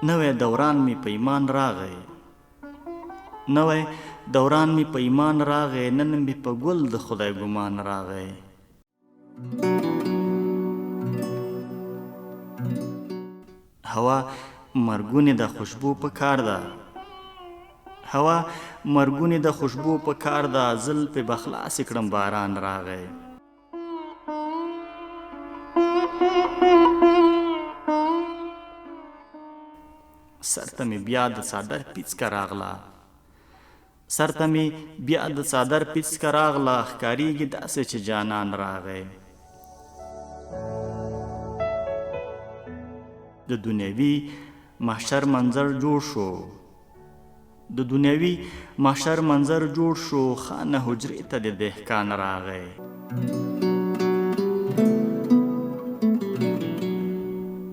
نوی دوران می په ایمان راغی، نوی دوران می په ایمان راغی، نن می په ګل د خدای ګمان راغی. هوا مرګونې د خوشبو په کار ده، هوا مرګونې د خوشبو په کار ده، زل په بخلاص کړم باران راغی. سرته می بیا د څادر پیڅکه راغله، سرته می بیا د څادر پیڅکه راغله، ښکاریږي داسې چې جانان راغی. د دنیوي محشر منظر جوړ شو، د دنیوي محشر منظر جوړ شو، خانه حجرې ته د دهقان راغی.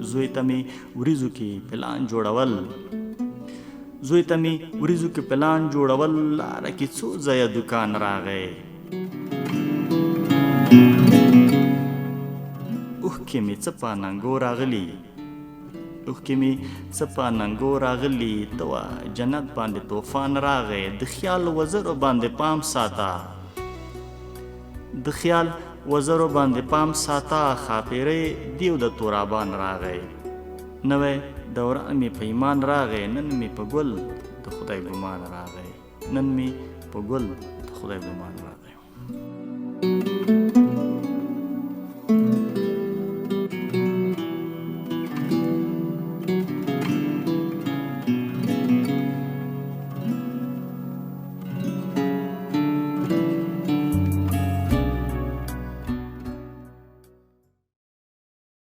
زوی ته می وریځو کې پلان جوړول، زوی ته می وریځو کې پلان جوړول، لاره کې څو ځایه دکان راغی. اوښکې مې څه په ننګو راغلي، اوښکې مې څه په ننګو راغلي، ته وا جنت باندې طوفان راغی. د خیال وزرو باندې پام ساته، د خیال وزرو باندې پام ساته، خاپیرې دیو د تورابان راغی. نوی دوران می په ایمان راغی، نن می په ګل د خدای ګمان راغی، نن می په ګل د خدای ګمان راغی.